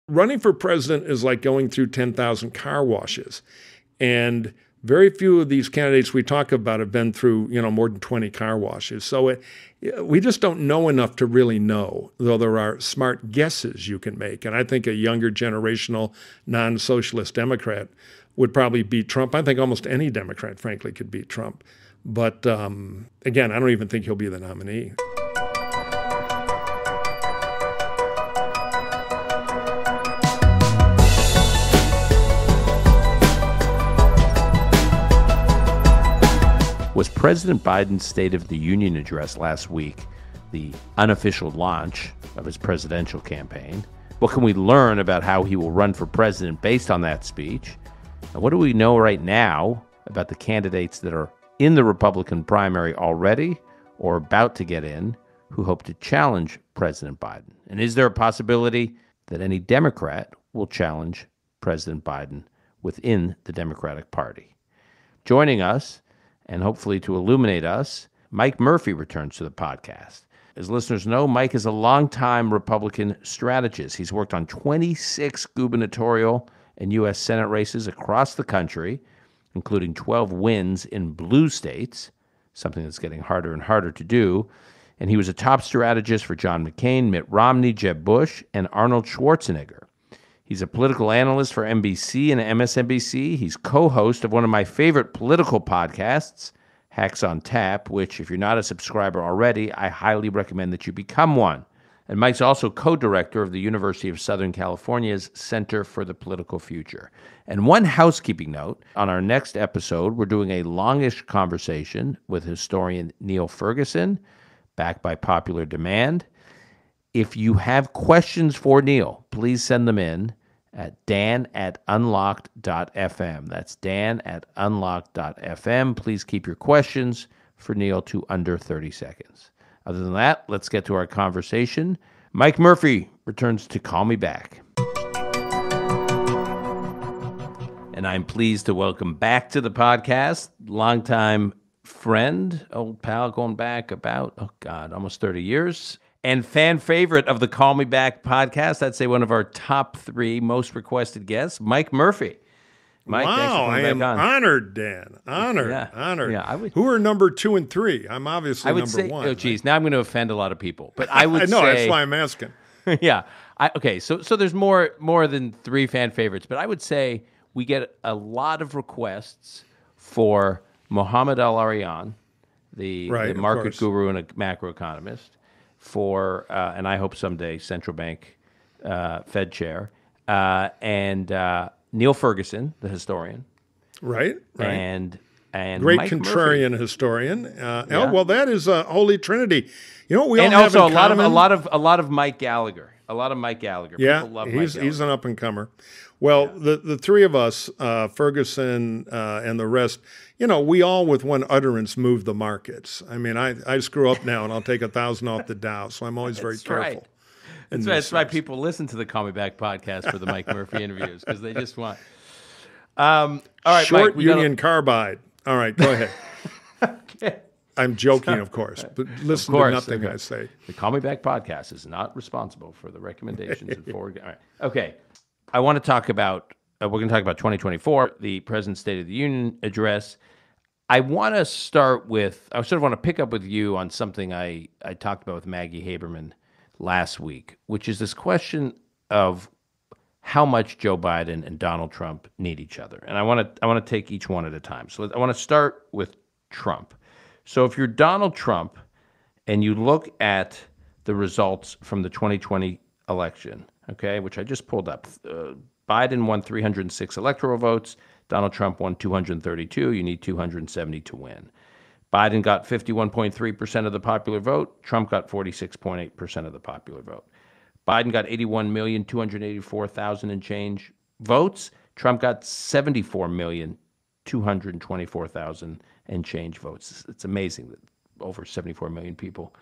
Running for president is like going through 10,000 car washes. And very few of these candidates we talk about have been through, more than 20 car washes. So we just don't know enough to really know, though there are smart guesses you can make. And I think a younger generational non-socialist Democrat would probably beat Trump. I think almost any Democrat, frankly, could beat Trump. But again, I don't even think he'll be the nominee. Was President Biden's State of the Union address last week the unofficial launch of his presidential campaign? What can we learn about how he will run for president based on that speech? And what do we know right now about the candidates that are in the Republican primary already or about to get in who hope to challenge President Biden? And is there a possibility that any Democrat will challenge President Biden within the Democratic Party? Joining us, and hopefully to illuminate us, Mike Murphy returns to the podcast. As listeners know, Mike is a longtime Republican strategist. He's worked on 26 gubernatorial and U.S. Senate races across the country, including 12 wins in blue states, something that's getting harder and harder to do. And he was a top strategist for John McCain, Mitt Romney, Jeb Bush, and Arnold Schwarzenegger. He's a political analyst for NBC and MSNBC. He's co-host of one of my favorite political podcasts, Hacks on Tap, which, if you're not a subscriber already, I highly recommend that you become one. And Mike's also co-director of the University of Southern California's Center for the Political Future. And one housekeeping note, on our next episode, we're doing a longish conversation with historian Neil Ferguson, backed by popular demand. If you have questions for Neil, please send them in at dan@unlocked.fm. That's dan@unlocked.fm. Please keep your questions for Neil to under 30 seconds. Other than that, let's get to our conversation. Mike Murphy returns to Call Me Back. And I'm pleased to welcome back to the podcast, longtime friend, old pal, going back about, almost 30 years, and fan favorite of the Call Me Back podcast. I'd say one of our top 3 most requested guests, Mike Murphy. Mike, wow, I am honored, Dan. Honored. Yeah, Who are number 2 and 3? I'm obviously number 1. Oh, geez, now I'm going to offend a lot of people. But I would know, say... that's why I'm asking. Yeah. So there's more than 3 fan favorites. But I would say we get a lot of requests for Mohamed El-Erian, the market guru and a macroeconomist, for, and I hope someday, central bank Fed chair, and Neil Ferguson, the historian. Right. And great Mike contrarian Murphy. Historian. Well, that is a holy trinity. You know what we all and have also in common? a lot of Mike Gallagher. A lot of Mike Gallagher. Yeah, People love he's Mike Gallagher. he's an up and comer. Well, the 3 of us, Ferguson and the rest, we all with one utterance move the markets. I mean, I screw up now and I'll take 1,000 off the Dow, so I'm always very careful. Right. That's why people listen to the Call Me Back podcast for the Mike Murphy interviews, because they just want. All right, Short Mike, Union Carbide. All right, go ahead. Okay. I'm joking, of course, but listen to nothing I say. The Call Me Back podcast is not responsible for the recommendations and forward. All right. Okay. I want to talk about, we're going to talk about 2024, the President's State of the Union address. I want to start with, I sort of want to pick up with you on something I talked about with Maggie Haberman last week, which is this question of how much Joe Biden and Donald Trump need each other. And I want to take each one at a time. So I want to start with Trump. So if you're Donald Trump and you look at the results from the 2020 election, okay, which I just pulled up, Biden won 306 electoral votes. Donald Trump won 232. You need 270 to win. Biden got 51.3% of the popular vote. Trump got 46.8% of the popular vote. Biden got 81,284,000 and change votes. Trump got 74,224,000 and change votes. It's amazing that over 74 million people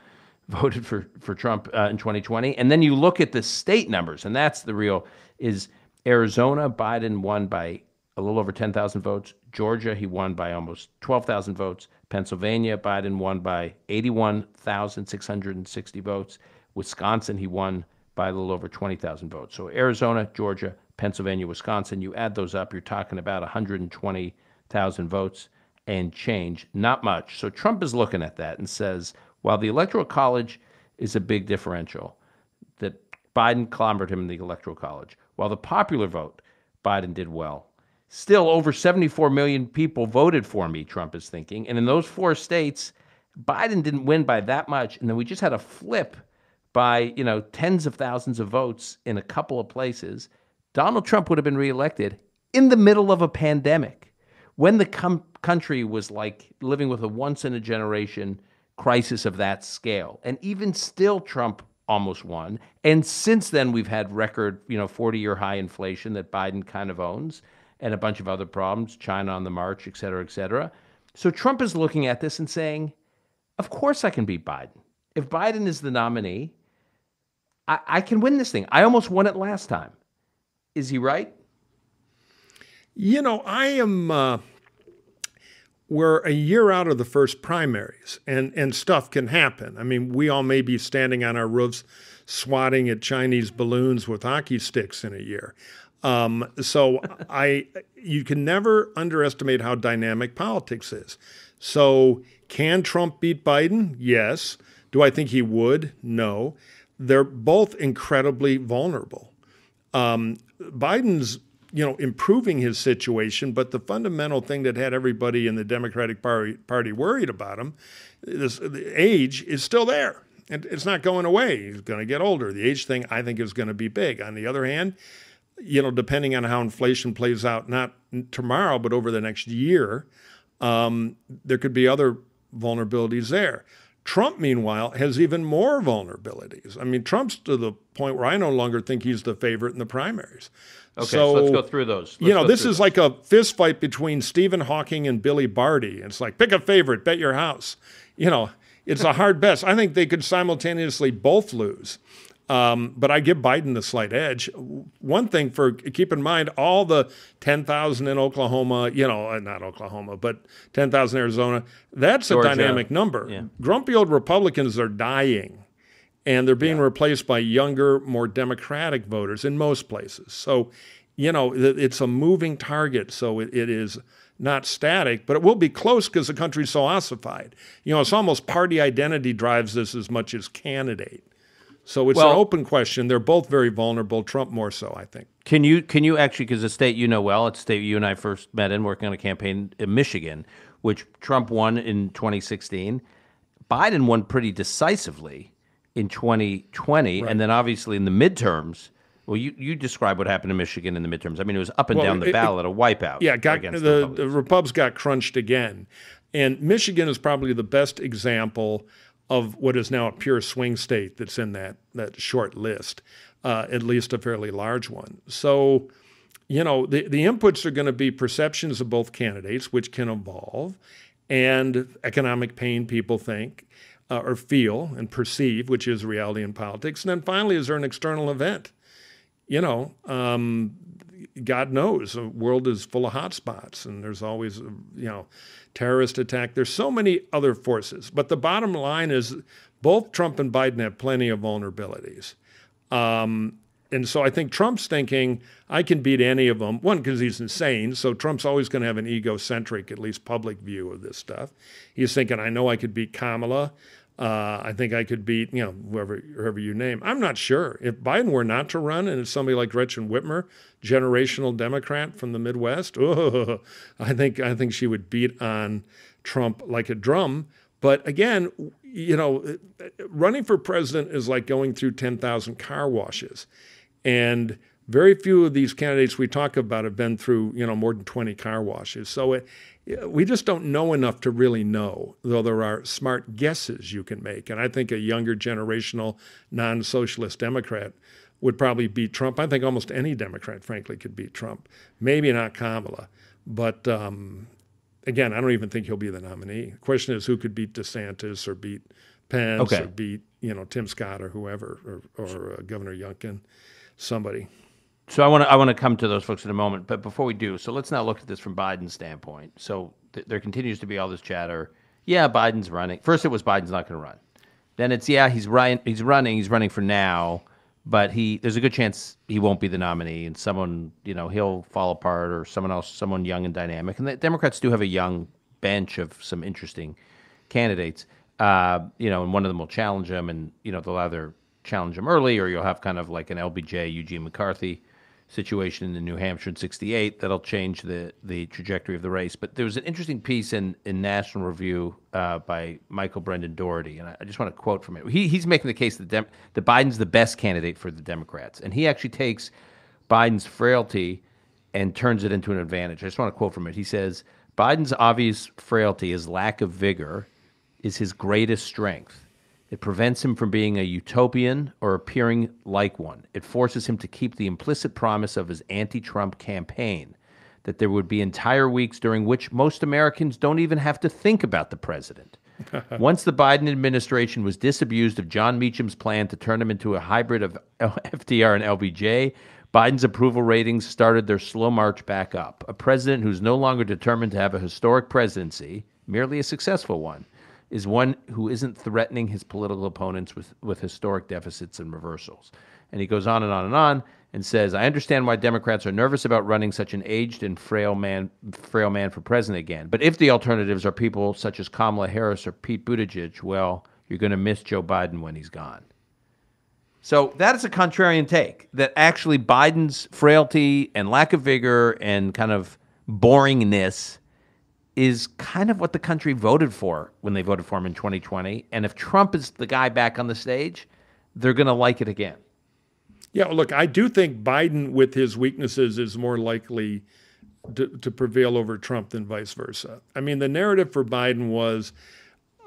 voted for Trump in 2020. And then you look at the state numbers, and that's the real, is Arizona, Biden won by a little over 10,000 votes. Georgia, he won by almost 12,000 votes. Pennsylvania, Biden won by 81,660 votes. Wisconsin, he won by a little over 20,000 votes. So Arizona, Georgia, Pennsylvania, Wisconsin, you add those up, you're talking about 120,000 votes and change. Not much. So Trump is looking at that and says, while the Electoral College is a big differential, that Biden clobbered him in the Electoral College. While the popular vote, Biden did well. Still, over 74 million people voted for me, Trump is thinking. And in those 4 states, Biden didn't win by that much. And then we just had a flip by, tens of thousands of votes in a couple of places. Donald Trump would have been reelected in the middle of a pandemic when the country was like living with a once-in-a-generation crisis of that scale. And even still, Trump almost won. And since then, we've had record, 40-year high inflation that Biden kind of owns and a bunch of other problems, China on the march, et cetera, et cetera. So Trump is looking at this and saying, of course I can beat Biden. If Biden is the nominee, I can win this thing. I almost won it last time. Is he right? I am, we're a year out of the first primaries, and stuff can happen. I mean, we all may be standing on our roofs swatting at Chinese balloons with hockey sticks in a year. So you can never underestimate how dynamic politics is. So can Trump beat Biden? Yes. Do I think he would? No. They're both incredibly vulnerable. Biden's, improving his situation, but the fundamental thing that had everybody in the Democratic Party worried about him, the age is still there. And it's not going away. He's going to get older. The age thing, I think, is going to be big. On the other hand, depending on how inflation plays out, not tomorrow, but over the next year, there could be other vulnerabilities there. Trump, meanwhile, has even more vulnerabilities. I mean, Trump's to the point where I no longer think he's the favorite in the primaries. Okay, so let's go through those. This is like a fist fight between Stephen Hawking and Billy Barty. It's like, pick a favorite, bet your house. It's a hard bet. I think they could simultaneously both lose. But I give Biden the slight edge. One thing keep in mind, all the 10,000 in Oklahoma, not Oklahoma, but 10,000 Arizona, that's Georgia. A dynamic number. Yeah. Grumpy old Republicans are dying, and they're being replaced by younger, more Democratic voters in most places. So, it's a moving target. So it is not static, but it will be close because the country's so ossified. It's almost party identity drives this as much as candidate. So it's an open question. They're both very vulnerable. Trump more so, I think. Can you actually, because the state well, it's the state you and I first met in working on a campaign in Michigan, which Trump won in 2016. Biden won pretty decisively in 2020, right. And then obviously in the midterms. Well, you describe what happened in Michigan in the midterms. I mean, it was up and down the ballot, a wipeout. Yeah, the Repubs got crunched again. And Michigan is probably the best example of what is now a pure swing state that's in that short list, at least a fairly large one. So, the inputs are going to be perceptions of both candidates, which can evolve, and economic pain people think or feel and perceive, which is reality in politics. And then finally, is there an external event? God knows the world is full of hotspots, and there's always, terrorist attack. There's so many other forces. But the bottom line is both Trump and Biden have plenty of vulnerabilities. And so I think Trump's thinking, I can beat any of them. One, because he's insane. So Trump's always going to have an egocentric, at least public view of this stuff. He's thinking, I know I could beat Kamala. I think I could beat, whoever you name. I'm not sure. If Biden were not to run and it's somebody like Gretchen Whitmer, generational Democrat from the Midwest, I think she would beat on Trump like a drum. But again, running for president is like going through 10,000 car washes. And very few of these candidates we talk about have been through, more than 20 car washes. So we just don't know enough to really know, though there are smart guesses you can make. And I think a younger generational non-socialist Democrat would probably beat Trump. I think almost any Democrat, frankly, could beat Trump. Maybe not Kamala. But again, I don't even think he'll be the nominee. The question is who could beat DeSantis or beat Pence or beat, Tim Scott or whoever, or Governor Youngkin, somebody. So I want to come to those folks in a moment, but before we do, so let's now look at this from Biden's standpoint. So there continues to be all this chatter. Yeah, Biden's running. First, it was Biden's not going to run. Then it's he's running for now, but there's a good chance he won't be the nominee, and someone, he'll fall apart, or someone young and dynamic. And the Democrats do have a young bench of some interesting candidates, and one of them will challenge him, and they'll either challenge him early, or you'll have kind of like an LBJ Eugene McCarthy situation in New Hampshire in '68 that'll change the trajectory of the race. But there was an interesting piece in National Review by Michael Brendan Doherty, and I just want to quote from it. He's making the case that Biden's the best candidate for the Democrats, and he actually takes Biden's frailty and turns it into an advantage. I just want to quote from it. He says, Biden's obvious frailty, his lack of vigor, is his greatest strength. It prevents him from being a utopian or appearing like one. It forces him to keep the implicit promise of his anti-Trump campaign that there would be entire weeks during which most Americans don't even have to think about the president. Once the Biden administration was disabused of John Meacham's plan to turn him into a hybrid of FDR and LBJ, Biden's approval ratings started their slow march back up. A president who's no longer determined to have a historic presidency, merely a successful one, is one who isn't threatening his political opponents with historic deficits and reversals. And he goes on and on and on and says, I understand why Democrats are nervous about running such an aged and frail man for president again. But if the alternatives are people such as Kamala Harris or Pete Buttigieg, well, you're going to miss Joe Biden when he's gone. So that is a contrarian take, that actually Biden's frailty and lack of vigor and kind of boringness is kind of what the country voted for when they voted for him in 2020. And if Trump is the guy back on the stage, they're going to like it again. Yeah, look, I do think Biden, with his weaknesses, is more likely to prevail over Trump than vice versa. I mean, the narrative for Biden was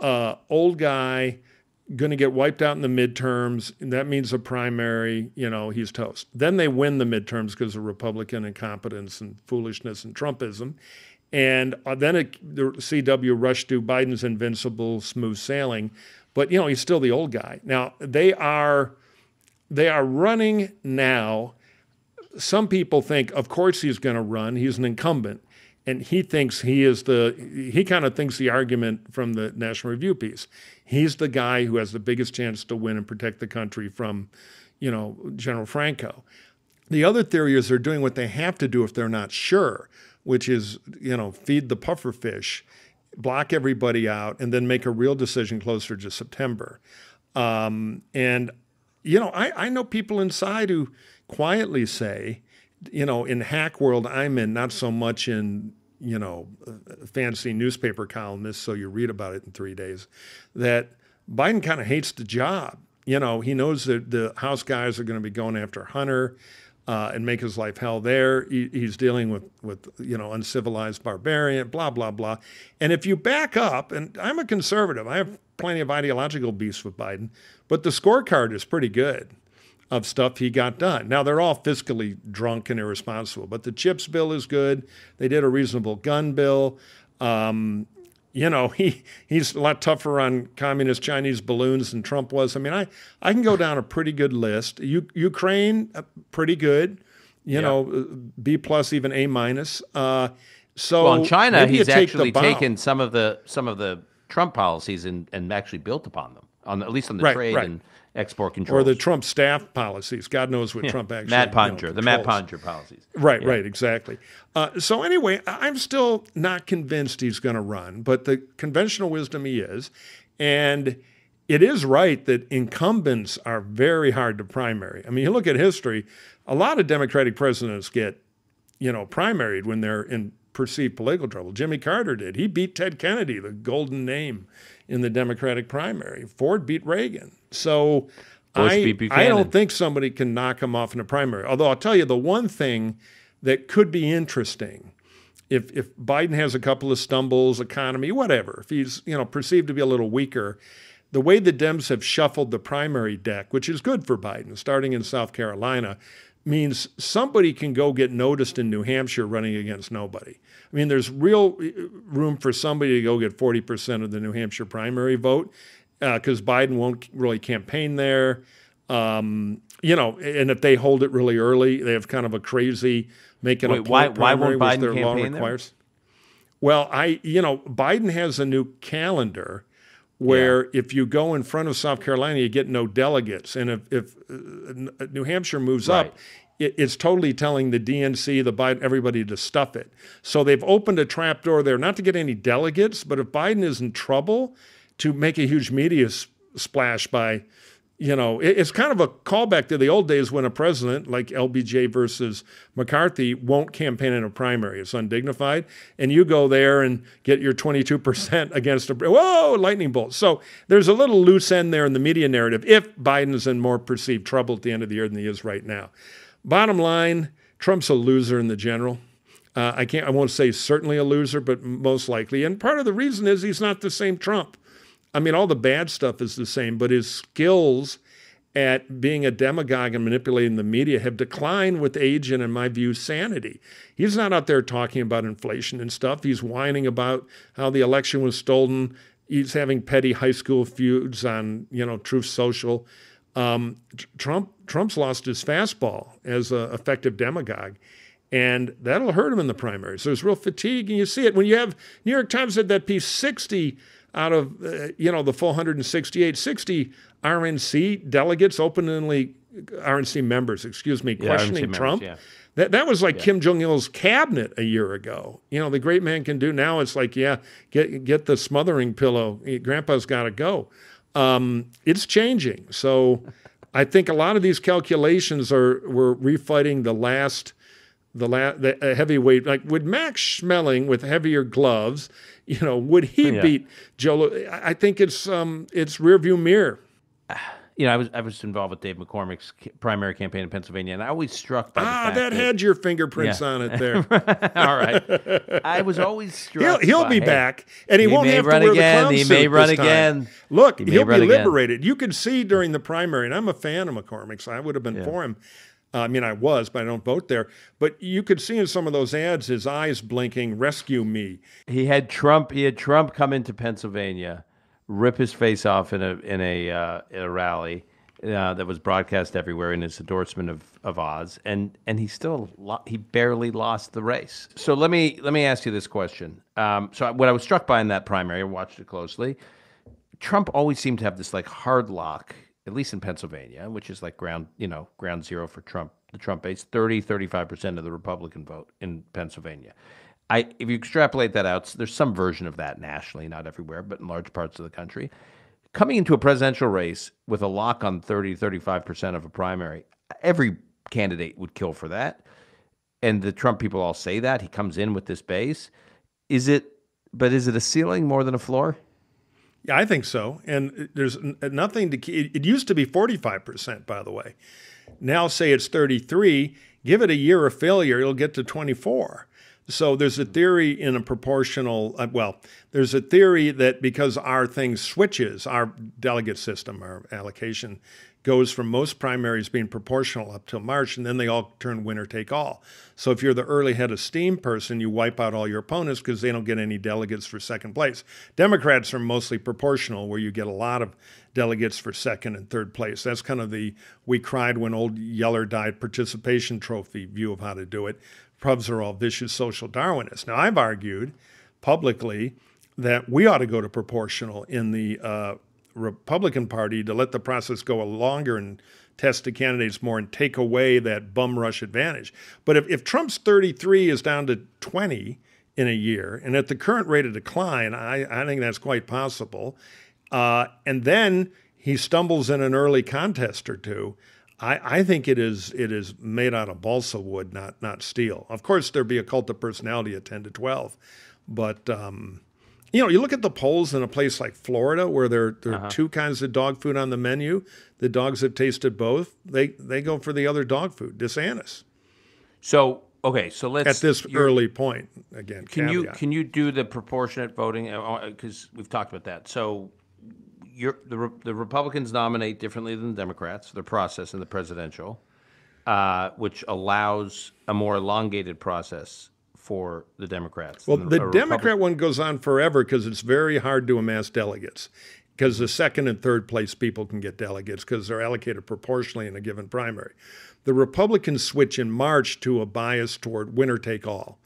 old guy, going to get wiped out in the midterms, and that means a primary, he's toast. Then they win the midterms because of Republican incompetence and foolishness and Trumpism. And then the CW rushed to Biden's invincible, smooth sailing. But, he's still the old guy. Now, they are running now. Some people think, of course he's going to run. He's an incumbent. And he thinks he kind of thinks the argument from the National Review piece. He's the guy who has the biggest chance to win and protect the country from, General Franco. The other theory is they're doing what they have to do if they're not sure, which is, feed the puffer fish, block everybody out, and then make a real decision closer to September. I know people inside who quietly say, in hack world I'm in, not so much in, fancy newspaper columnists, so you read about it in 3 days, that Biden kind of hates the job. He knows that the House guys are going to be going after Hunter, and make his life hell there. He's dealing with uncivilized barbarian, blah, blah, blah. And if you back up, and I'm a conservative, I have plenty of ideological beefs with Biden, but the scorecard is pretty good of stuff he got done. Now, they're all fiscally drunk and irresponsible, but the CHIPS bill is good. They did a reasonable gun bill. He's a lot tougher on communist Chinese balloons than Trump was. I mean, I can go down a pretty good list. Ukraine, pretty good. B plus, even A minus. Well, in China, he's actually taken some of the Trump policies and actually built upon them, at least on the trade and export controls. Or the Trump staff policies. God knows what Trump actually Matt Pottinger, the Matt Pottinger policies. Right, exactly. So anyway, I'm still not convinced he's going to run, but the conventional wisdom he is. And it is right that incumbents are very hard to primary. I mean, you look at history, a lot of Democratic presidents get, primaried when they're in perceived political trouble. Jimmy Carter did. He beat Ted Kennedy, the golden name, in the Democratic primary. Ford beat Reagan. So I don't think somebody can knock him off in a primary. Although I'll tell you the one thing that could be interesting, if Biden has a couple of stumbles, economy, whatever, if he's perceived to be a little weaker, the way the Dems have shuffled the primary deck, which is good for Biden, starting in South Carolina, means somebody can go get noticed in New Hampshire running against nobody. I mean, there's real room for somebody to go get 40% of the New Hampshire primary vote because Biden won't really campaign there. And if they hold it really early, they have kind of a crazy making a point primary, which their law requires. Well, Biden has a new calendar where if you go in front of South Carolina, you get no delegates. And if New Hampshire moves Right. up, it's totally telling the DNC, the Biden, everybody to stuff it. So they've opened a trapdoor there, not to get any delegates, but if Biden is in trouble, to make a huge media splash by, it's kind of a callback to the old days when a president like LBJ versus McCarthy won't campaign in a primary. It's undignified. And you go there and get your 22% against lightning bolt. So there's a little loose end there in the media narrative if Biden is in more perceived trouble at the end of the year than he is right now. Bottom line, Trump's a loser in the general. I won't say certainly a loser, but most likely. And part of the reason is he's not the same Trump. I mean, all the bad stuff is the same, but his skills at being a demagogue and manipulating the media have declined with age and, in my view, sanity. He's not out there talking about inflation and stuff. He's whining about how the election was stolen. He's having petty high school feuds on, Truth Social. Trump's lost his fastball as an effective demagogue, and that'll hurt him in the primaries. There's real fatigue, and you see it when you have New York Times had that piece, 60 out of the full 168, 60 RNC delegates, openly RNC members, questioning Trump. Members, That was like Kim Jong-il's cabinet a year ago. The great man can do. Now it's like, get the smothering pillow. Grandpa's got to go. It's changing. So I think a lot of these calculations we're refighting the heavyweight. Like, would Max Schmeling with heavier gloves, would he beat Joe? I think it's rearview mirror. I was involved with Dave McCormick's primary campaign in Pennsylvania, and I always struck by the fact that had your fingerprints on it there. All right. I was always struck. He'll be back, and he won't have to wear the clown suit. He may run again. Look, he'll be liberated. You could see during the primary, and I'm a fan of McCormick, so I would have been for him. I was, but I don't vote there. But you could see in some of those ads his eyes blinking, "Rescue me." He had Trump come into Pennsylvania, rip his face off in a rally that was broadcast everywhere in his endorsement of Oz, and he barely lost the race. So let me ask you this question. So what I was struck by in that primary, I watched it closely. Trump always seemed to have this like hard lock, at least in Pennsylvania, which is like ground zero for Trump, the Trump base, 35% of the Republican vote in Pennsylvania. If you extrapolate that out, there's some version of that nationally, not everywhere, but in large parts of the country. Coming into a presidential race with a lock on 35% of a primary, every candidate would kill for that. And the Trump people all say that. He comes in with this base. Is it a ceiling more than a floor? Yeah, I think so. And there's nothing to keep. It used to be 45%, by the way. Now say it's 33. Give it a year of failure, it'll get to 24. So there's a theory in a proportional, there's a theory that because our thing switches, our delegate system, our allocation goes from most primaries being proportional up till March, and then they all turn winner take all. So if you're the early head of steam person, you wipe out all your opponents because they don't get any delegates for second place. Democrats are mostly proportional, where you get a lot of delegates for second and third place. That's kind of the "we cried when old Yeller died" participation trophy view of how to do it. Pubs are all vicious social Darwinists. Now, I've argued publicly that we ought to go to proportional in the Republican Party to let the process go longer and test the candidates more and take away that bum rush advantage. But if Trump's 33 is down to 20 in a year, and at the current rate of decline, I think that's quite possible, and then he stumbles in an early contest or two, I think it is made out of balsa wood, not steel. Of course, there'd be a cult of personality at 10 to 12. But, you look at the polls in a place like Florida where there are two kinds of dog food on the menu. The dogs have tasted both. They go for the other dog food, DeSantis. So let's... At this early point, again, Can you do the proportionate voting? Because we've talked about that. So... The Republicans nominate differently than the Democrats, their process in the presidential, which allows a more elongated process for the Democrats. Well, the Democrat one goes on forever because it's very hard to amass delegates, because the second and third place people can get delegates because they're allocated proportionally in a given primary. The Republicans switch in March to a bias toward winner take all,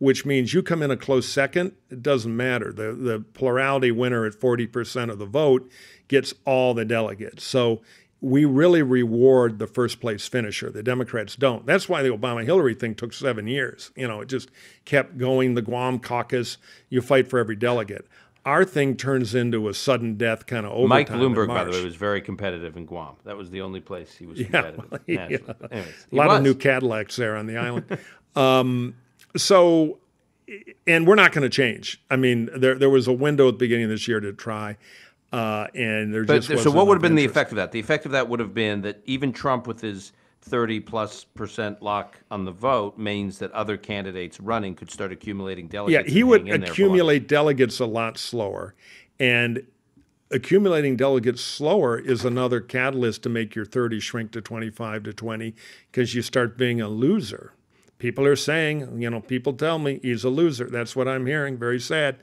which means you come in a close second, it doesn't matter. The plurality winner at 40% of the vote gets all the delegates. So we really reward the first place finisher. The Democrats don't. That's why the Obama-Hillary thing took 7 years. It just kept going. The Guam caucus, you fight for every delegate. Our thing turns into a sudden death kind of overtime. Mike Bloomberg, by the way, was very competitive in Guam. That was the only place he was competitive. Yeah. Anyways, a lot of new Cadillacs there on the island. So, and we're not going to change. I mean, there was a window at the beginning of this year to try, and there just wasn't. So what would have been the interest. effect of that? The effect of that would have been that even Trump, with his 30+% lock on the vote, means that other candidates running could start accumulating delegates. Yeah, he would accumulate delegates a lot slower, and accumulating delegates slower is another catalyst to make your 30 shrink to 25 to 20 because you start being a loser. People are saying, people tell me he's a loser. That's what I'm hearing. Very sad.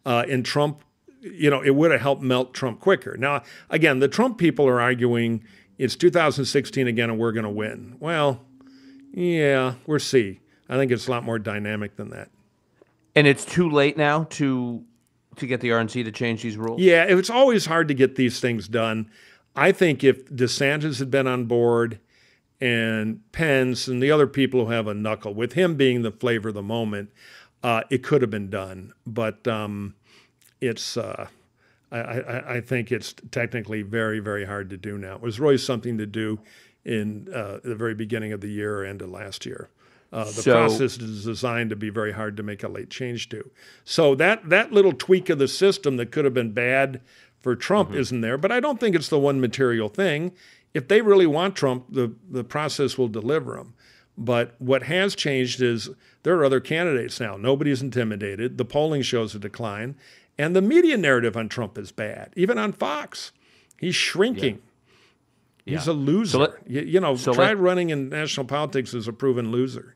And Trump, it would have helped melt Trump quicker. Now, again, the Trump people are arguing it's 2016 again and we're going to win. Well, yeah, we'll see. I think it's a lot more dynamic than that. And it's too late now to get the RNC to change these rules? Yeah, it's always hard to get these things done. I think if DeSantis had been on board and Pence and the other people who have a knuckle, with him being the flavor of the moment, it could have been done. But it's I think it's technically very, very hard to do now. It was really something to do in the very beginning of the year or end of last year. The process is designed to be very hard to make a late change to. So that little tweak of the system that could have been bad for Trump isn't there. But I don't think it's the one material thing. If they really want Trump, the process will deliver him. But what has changed is there are other candidates now. Nobody's intimidated. The polling shows a decline. And the media narrative on Trump is bad. Even on Fox, he's shrinking. Yeah. He's a loser. Try running in national politics as a proven loser.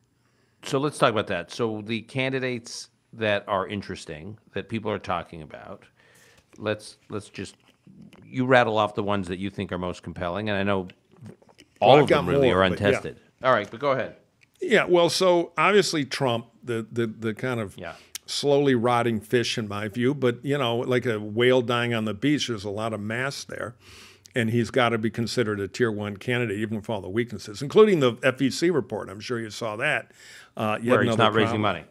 So let's talk about that. So the candidates that are interesting, that people are talking about, let's just, you rattle off the ones that you think are most compelling, and I know all of them really are untested. Yeah. All right, but go ahead. Yeah, well, so obviously Trump, the kind of slowly rotting fish in my view, but, like a whale dying on the beach, there's a lot of mass there. And he's got to be considered a tier one candidate, even with all the weaknesses, including the FEC report. I'm sure you saw that. Where he's not raising money.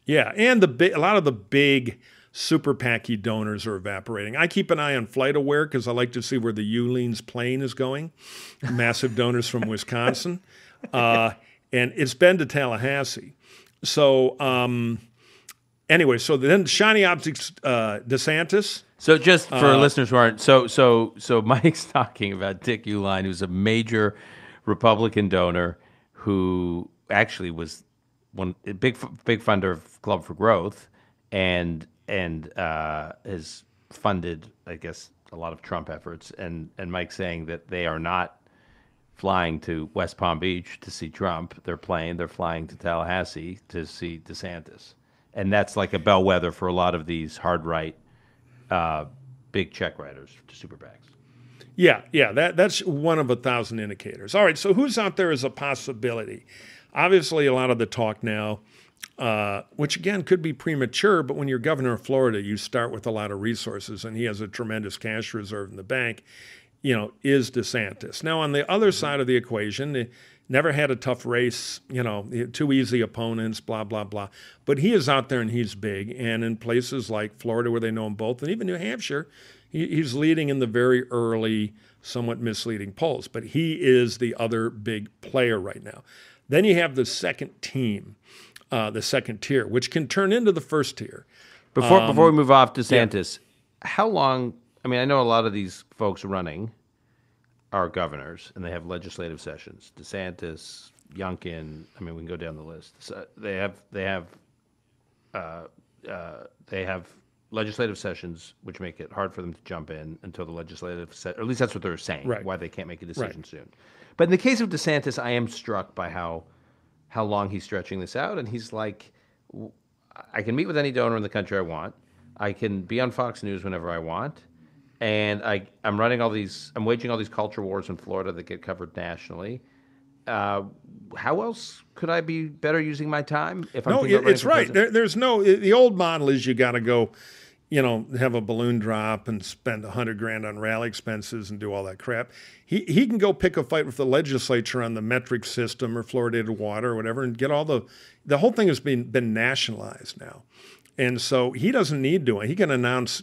Yeah, and a lot of the big super PAC donors are evaporating. I keep an eye on FlightAware because I like to see where the Yulene's plane is going. Massive donors from Wisconsin. And it's been to Tallahassee. So anyway, so then shiny objects, DeSantis. So just for listeners who aren't, so Mike's talking about Dick Uihlein, who's a major Republican donor who actually was a big funder of Club for Growth, and has funded, I guess, a lot of Trump efforts. And Mike's saying that they are not flying to West Palm Beach to see Trump. They're flying to Tallahassee to see DeSantis, and that's like a bellwether for a lot of these hard right. Big check writers to super PACs. Yeah, that's one of 1,000 indicators. All right, so who's out there as a possibility? Obviously, a lot of the talk now, which again could be premature, but when you're governor of Florida, you start with a lot of resources, and he has a tremendous cash reserve in the bank, is DeSantis. Now, on the other side of the equation, never had a tough race, too easy opponents, blah, blah, blah. But he is out there and he's big. And in places like Florida where they know him both, and even New Hampshire, he's leading in the very early, somewhat misleading polls. But he is the other big player right now. Then you have the second team, the second tier, which can turn into the first tier. Before we move off DeSantis, how long, I know a lot of these folks running are governors, and they have legislative sessions. DeSantis, Youngkin. We can go down the list. So they have legislative sessions, which make it hard for them to jump in until the legislative or at least that's what they're saying. Right. Why they can't make a decision soon. But in the case of DeSantis, I am struck by how long he's stretching this out, and he's like, I can meet with any donor in the country I want. I can be on Fox News whenever I want. And I'm waging all these culture wars in Florida that get covered nationally. how else could I be better using my time if I'm No, thinking about running it's for right. president? There's no, the old model is you got to go, have a balloon drop and spend $100,000 on rally expenses and do all that crap. He can go pick a fight with the legislature on the metric system or fluoridated water or whatever and get all the whole thing has been nationalized now. And so he doesn't need to. He can announce,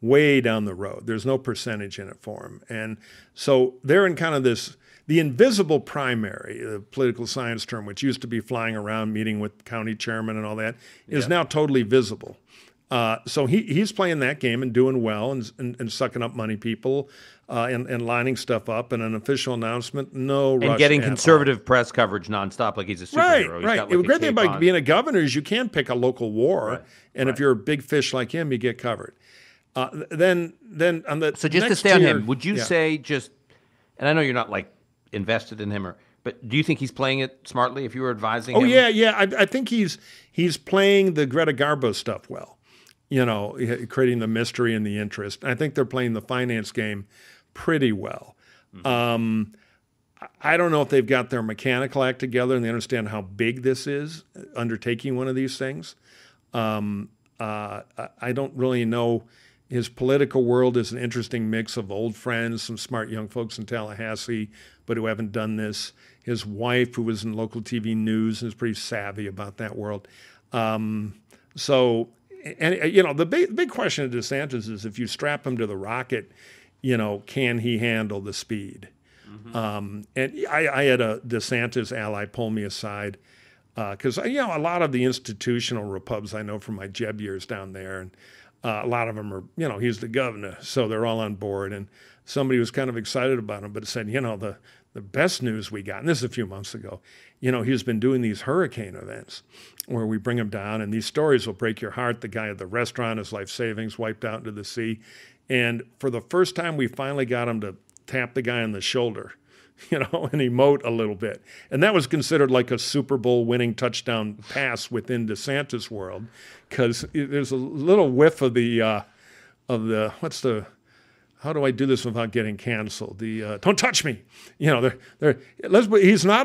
way down the road. There's no percentage in it for him. And so they're in kind of the invisible primary, the political science term, which used to be flying around meeting with county chairman and all that, is now totally visible. So he's playing that game and doing well and sucking up money people and lining stuff up and an official announcement, no rush And getting at conservative press coverage nonstop like he's a superhero. He's Right. got, The like, a great thing cape about on. being a governor is you can pick a local war, and if you're a big fish like him, you get covered. Then on the So just to next stay on tier- him, would you say and I know you're not like invested in him, but do you think he's playing it smartly if you were advising him? Oh yeah. I think he's playing the Greta Garbo stuff well. Creating the mystery and the interest. I think they're playing the finance game pretty well. Mm-hmm. I don't know if they've got their mechanical act together and they understand how big this is, undertaking one of these things. I don't really know. His political world is an interesting mix of old friends, some smart young folks in Tallahassee, but who haven't done this. His wife, who was in local TV news, and is pretty savvy about that world. The big question of DeSantis is if you strap him to the rocket, can he handle the speed? Mm-hmm. And I had a DeSantis ally pull me aside because, a lot of the institutional Repubs I know from my Jeb years down there, and a lot of them are, he's the governor, so they're all on board. And somebody was kind of excited about him, but said, the best news we got, and this is a few months ago, he's been doing these hurricane events where we bring him down, and these stories will break your heart. The guy at the restaurant, his life savings wiped out into the sea. And for the first time, we finally got him to tap the guy on the shoulder, and emote a little bit. And that was considered like a Super Bowl winning touchdown pass within DeSantis world, because there's a little whiff of how do I do this without getting canceled? Don't touch me. He's not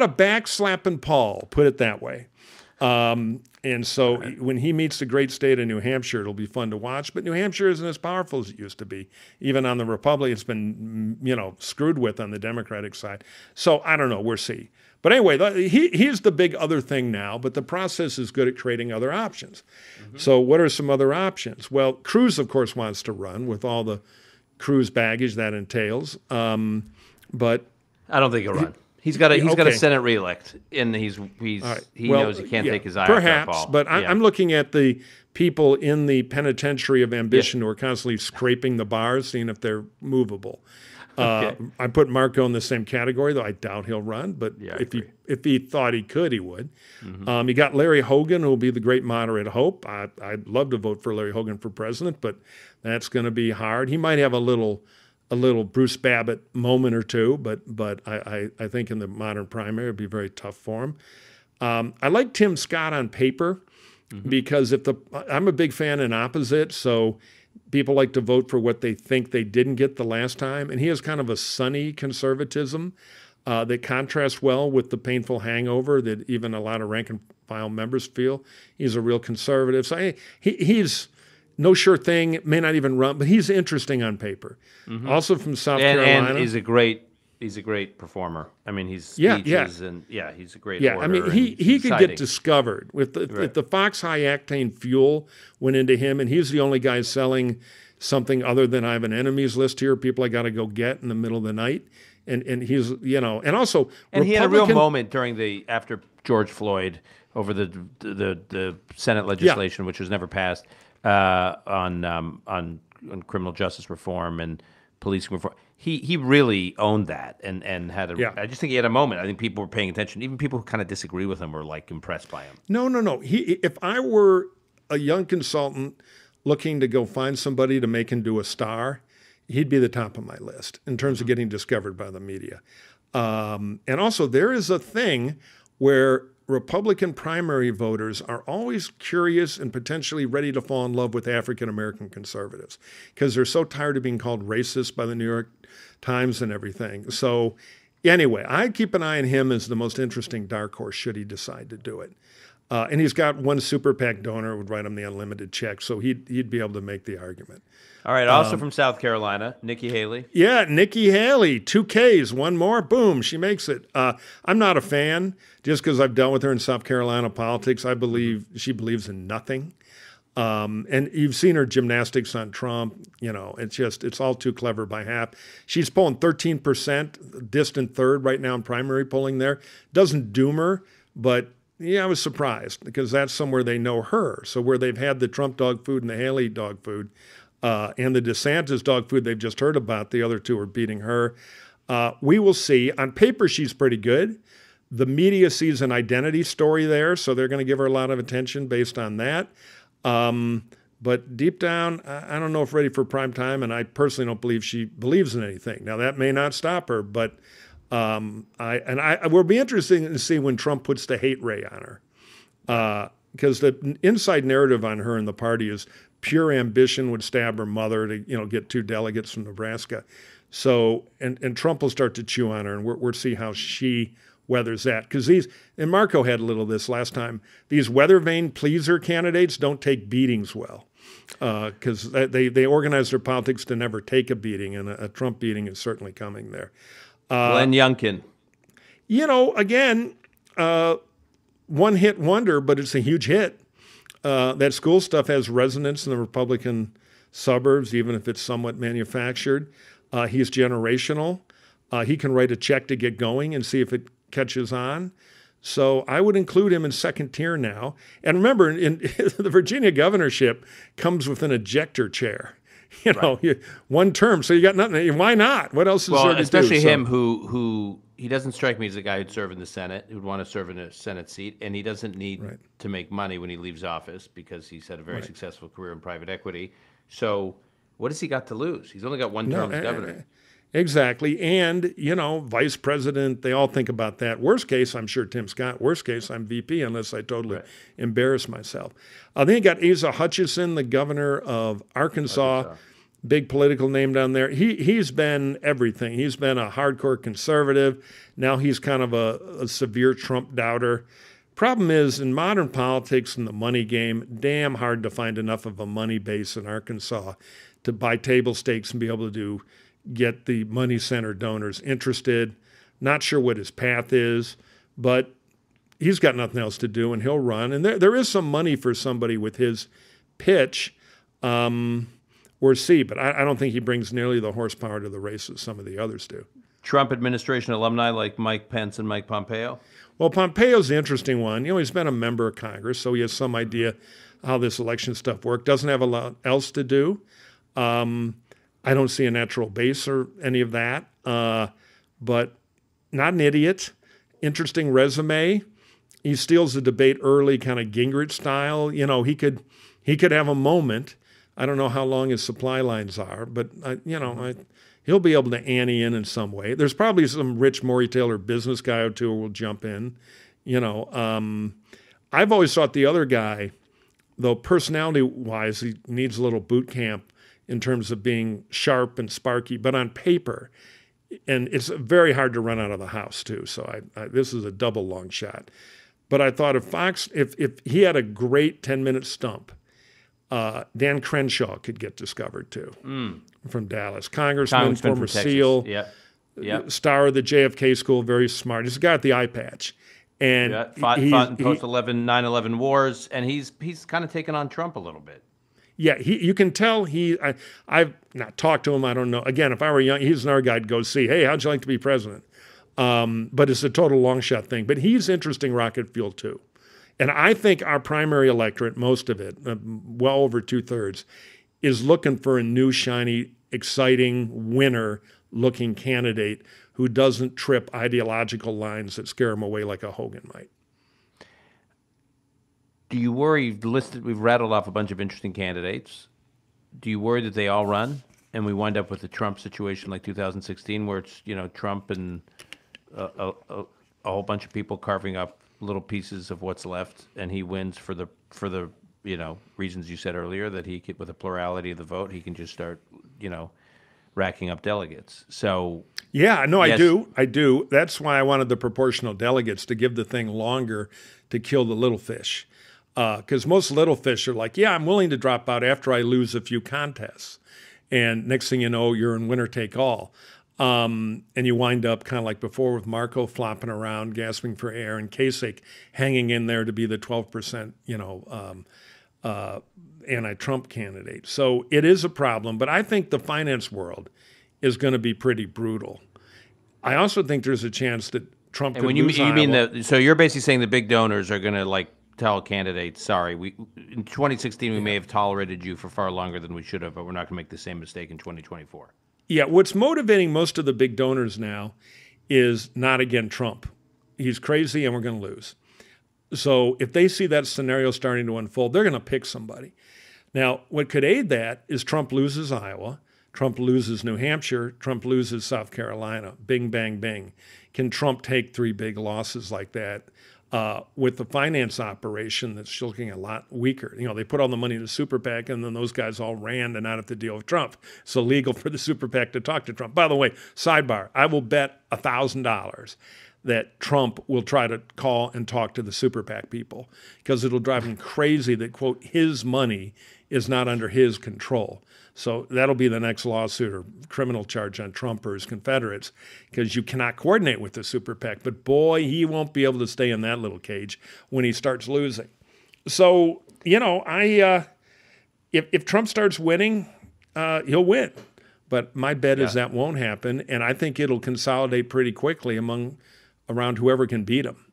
a backslapping Paul, put it that way. And so when he meets the great state of New Hampshire, it'll be fun to watch. But New Hampshire isn't as powerful as it used to be. Even on the Republican, it's been, screwed with on the Democratic side. So I don't know. We'll see. But anyway, he's the big other thing now, but the process is good at creating other options. Mm-hmm. So what are some other options? Well, Cruz, of course, wants to run with all the Cruz baggage that entails. But I don't think he'll run. He's got a Senate reelect, and he knows he can't take his eye off that ball. Perhaps, but I'm looking at the people in the penitentiary of ambition who are constantly scraping the bars, seeing if they're movable. I put Marco in the same category, though I doubt he'll run. But if he thought he could, he would. Mm-hmm. You got Larry Hogan, who will be the great moderate hope. I'd love to vote for Larry Hogan for president, but that's going to be hard. He might have a little Bruce Babbitt moment or two, but I think in the modern primary it'd be very tough for him. I like Tim Scott on paper because I'm a big fan in opposite, so people like to vote for what they think they didn't get the last time, and he has kind of a sunny conservatism that contrasts well with the painful hangover that even a lot of rank and file members feel. He's a real conservative, so he's no sure thing, may not even run, but he's interesting on paper. Mm-hmm. Also from South Carolina. And he's a great performer. I mean, he's speeches and he's a great orator. I mean, he could get discovered with if the Fox High Octane fuel went into him, and he's the only guy selling something other than I have an enemies list here, people I got to go get in the middle of the night. And he's, and also he had a real moment after George Floyd over the Senate legislation, which was never passed. On criminal justice reform and policing reform, he really owned that and had I just think he had a moment. I think people were paying attention. Even people who kind of disagree with him were like impressed by him. No. If I were a young consultant looking to go find somebody to make him do a star, he'd be the top of my list in terms of getting discovered by the media. And also, there is a thing where Republican primary voters are always curious and potentially ready to fall in love with African-American conservatives because they're so tired of being called racist by the New York Times and everything. So Anyway, I keep an eye on him as the most interesting dark horse should he decide to do it. And he's got one super PAC donor who would write him the unlimited check, so he'd be able to make the argument. All right, also from South Carolina, Nikki Haley. Yeah, Nikki Haley, 2 Ks, one more, boom, she makes it. I'm not a fan, just because I've dealt with her in South Carolina politics. I believe she believes in nothing. And you've seen her gymnastics on Trump. It's all too clever by half. She's polling 13%, distant third right now in primary polling there. Doesn't doom her, but yeah, I was surprised because that's somewhere they know her. So where they've had the Trump dog food and the Haley dog food, and the DeSantis dog food they've just heard about, the other two are beating her. We will see. On paper, she's pretty good. The media sees an identity story there, so they're going to give her a lot of attention based on that. But deep down, I don't know if ready for prime time, and I personally don't believe she believes in anything. Now, that may not stop her, but it will be interesting to see when Trump puts the hate ray on her. Because the inside narrative on her in the party is pure ambition would stab her mother to get 2 delegates from Nebraska. So, and Trump will start to chew on her, and we'll see how she weathers that. Because and Marco had a little of this last time, these weather vane pleaser candidates don't take beatings well. Because they organize their politics to never take a beating, and a Trump beating is certainly coming there. Glenn Youngkin. Again, one-hit wonder, but it's a huge hit. That school stuff has resonance in the Republican suburbs, even if it's somewhat manufactured. He's generational. He can write a check to get going and see if it catches on. So I would include him in second tier now. And remember, in the Virginia governorship comes with an ejector chair. Right. One term, so you got nothing. Why not? What else is there to do? Especially him, who he doesn't strike me as a guy who'd serve in the Senate, who'd want to serve in a Senate seat, and he doesn't need to make money when he leaves office because he's had a very successful career in private equity. So what has he got to lose? He's only got one term as governor. Exactly. And, vice president, they all think about that. Worst case, I'm sure Tim Scott. Worst case, I'm VP unless I totally embarrass myself. Then you got Asa Hutchinson, the governor of Arkansas. Big political name down there. He's been everything. He's been a hardcore conservative. Now he's kind of a severe Trump doubter. Problem is, in modern politics and the money game, damn hard to find enough of a money base in Arkansas to buy table stakes and be able to get the money center donors interested. Not sure what his path is, but he's got nothing else to do, and he'll run. And there is some money for somebody with his pitch. Or C, but I don't think he brings nearly the horsepower to the race as some of the others do. Trump administration alumni like Mike Pence and Mike Pompeo? Well, Pompeo's the interesting one. He's been a member of Congress, so he has some idea how this election stuff works. Doesn't have a lot else to do. I don't see a natural base or any of that, but not an idiot. Interesting resume. He steals the debate early, kind of Gingrich style. He could have a moment. I don't know how long his supply lines are, but he'll be able to ante in some way. There's probably some rich Maury Taylor business guy or two who will jump in. I've always thought the other guy, though personality-wise, he needs a little boot camp in terms of being sharp and sparky, but on paper, and it's very hard to run out of the house too. So this is a double long shot. But I thought if he had a great 10-minute stump, Dan Crenshaw could get discovered too from Dallas. Congressman former SEAL, star of the JFK school, very smart. He's a guy with the eye patch. And fought in post-11, 9/11 wars, and he's kind of taken on Trump a little bit. Yeah, you can tell I've not talked to him, I don't know. Again, if I were young, he's another guy I'd go see. Hey, how'd you like to be president? But it's a total long shot thing. But he's interesting rocket fuel too. And I think our primary electorate, most of it, well over 2/3, is looking for a new, shiny, exciting, winner-looking candidate who doesn't trip ideological lines that scare him away like a Hogan might. Do you worry, we've rattled off a bunch of interesting candidates. Do you worry that they all run and we wind up with the Trump situation like 2016 where it's, Trump and a whole bunch of people carving up little pieces of what's left and he wins for the reasons you said earlier, that he could, with a plurality of the vote, he can just start, racking up delegates. So yeah, no, yes. I do. That's why I wanted the proportional delegates to give the thing longer to kill the little fish. Because most little fish are like, yeah, I'm willing to drop out after I lose a few contests. And next thing you know, you're in winner take all. And you wind up kind of like before with Marco flopping around, gasping for air, and Kasich hanging in there to be the 12%, anti-Trump candidate. So it is a problem, but I think the finance world is going to be pretty brutal. I also think there's a chance that Trump could lose Iowa. Mean so you're basically saying the big donors are going to like tell candidates, sorry, in 2016 we may have tolerated you for far longer than we should have, but we're not going to make the same mistake in 2024. Yeah, what's motivating most of the big donors now is not again Trump. He's crazy and we're going to lose. So if they see that scenario starting to unfold, they're going to pick somebody. Now, what could aid that is Trump loses Iowa, Trump loses New Hampshire, Trump loses South Carolina. Bing, bang, bing. Can Trump take 3 big losses like that? With the finance operation that's looking a lot weaker. They put all the money in the super PAC, and then those guys all ran to not have to deal with Trump. It's illegal for the super PAC to talk to Trump. By the way, sidebar, I will bet $1,000 that Trump will try to call and talk to the super PAC people because it'll drive him crazy that, quote, his money is not under his control. So that'll be the next lawsuit or criminal charge on Trump or his Confederates because you cannot coordinate with the super PAC. But boy, he won't be able to stay in that little cage when he starts losing. So, if Trump starts winning, he'll win. But my bet is that won't happen, and I think it'll consolidate pretty quickly around whoever can beat him.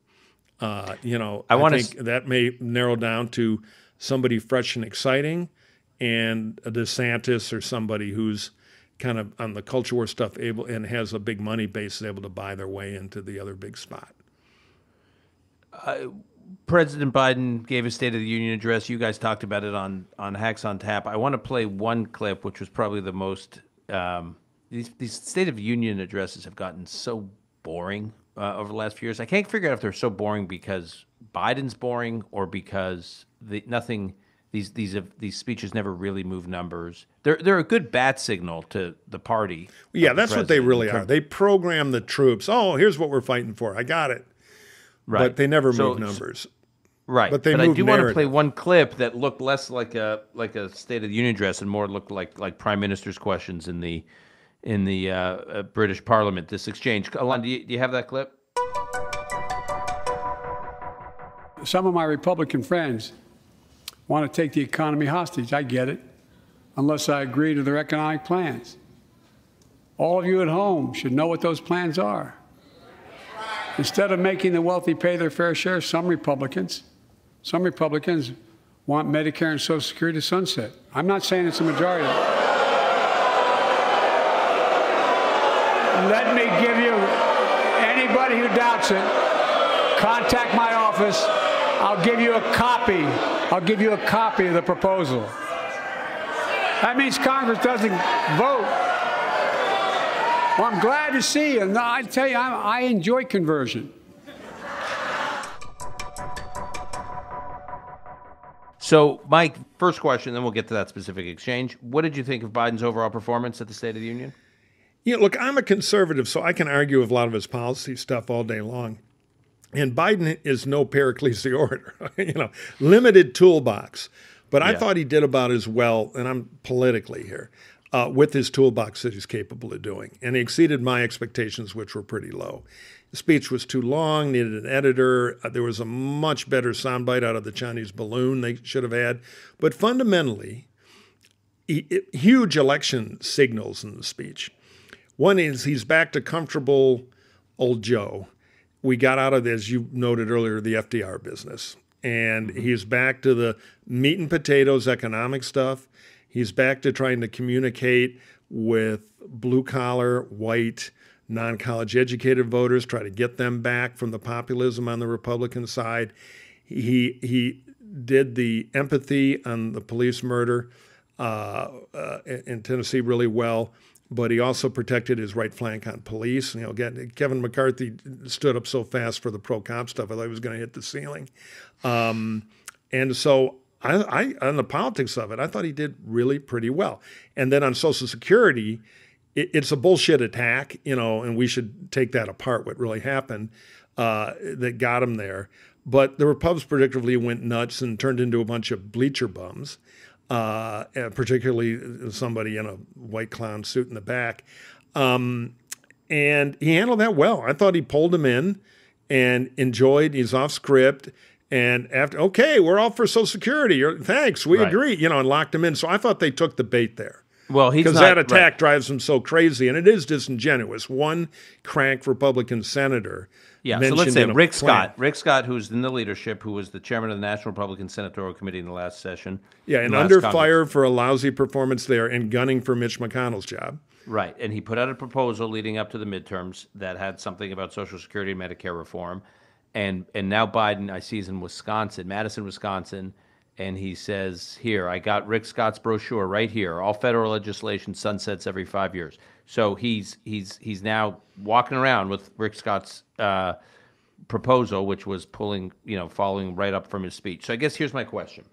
I think that may narrow down to somebody fresh and exciting, and a DeSantis or somebody who's kind of on the culture war stuff able and has a big money base able to buy their way into the other big spot. President Biden gave a State of the Union address. You guys talked about it on Hacks on Tap. I want to play one clip, which was probably the most. These State of the Union addresses have gotten so boring over the last few years. I can't figure out if they're so boring because Biden's boring or because these speeches never really move numbers. They're a good bat signal to the party. Yeah, that's what they really are. They program the troops. Oh, here's what we're fighting for. I got it. Right. But they never move numbers. Right. But I do narrative. want to play one clip that looked less like a State of the Union address and more looked like Prime Minister's questions in the British Parliament. This exchange. Alon, do you have that clip? Some of my Republican friends want to take the economy hostage. I get it, unless I agree to their economic plans. All of you at home should know what those plans are. Instead of making the wealthy pay their fair share, some Republicans want Medicare and Social Security to sunset. I'm not saying it's a majority. Let me give you, anybody who doubts it, contact my office. I'll give you a copy of the proposal. That means Congress doesn't vote. Well, I'm glad to see you. And I tell you, I enjoy conversion. So, Mike, first question, then we'll get to that specific exchange. What did you think of Biden's overall performance at the State of the Union? Look, I'm a conservative, so I can argue with a lot of his policy stuff all day long. And Biden is no Pericles the orator, limited toolbox. But I thought he did about as well, and I'm politically here, with his toolbox that he's capable of doing. And he exceeded my expectations, which were pretty low. The speech was too long, needed an editor. There was a much better soundbite out of the Chinese balloon they should have had. But fundamentally, huge election signals in the speech. One is he's back to comfortable old Joe. We got out of, as you noted earlier, the FDR business. And he's back to the meat and potatoes economic stuff. He's back to trying to communicate with blue-collar, white, non-college educated voters, try to get them back from the populism on the Republican side. He did the empathy on the police murder in Tennessee really well. But he also protected his right flank on police. Kevin McCarthy stood up so fast for the pro-cop stuff, I thought he was going to hit the ceiling. And so I on the politics of it, I thought he did really pretty well. And then on Social Security, it's a bullshit attack, and we should take that apart, what really happened that got him there. But the Repubs predictably went nuts and turned into a bunch of bleacher bums, particularly somebody in a white clown suit in the back. And he handled that well. I thought he pulled him in and enjoyed. He's off script. And after, okay, we're all for Social Security. Thanks, we agree, and locked him in. So I thought they took the bait there. Well, because that attack drives him so crazy, and it is disingenuous. One crank Republican senator. Yeah, so let's say Rick Scott, who's in the leadership, who was the chairman of the National Republican Senatorial Committee in the last session. Yeah, and under fire for a lousy performance there and gunning for Mitch McConnell's job. Right, and he put out a proposal leading up to the midterms that had something about Social Security and Medicare reform. And now Biden, I see, is in Wisconsin, Madison, Wisconsin, and he says, here, I got Rick Scott's brochure right here. All federal legislation sunsets every 5 years. So he's now walking around with Rick Scott's proposal, which was following right up from his speech. So I guess here's my question.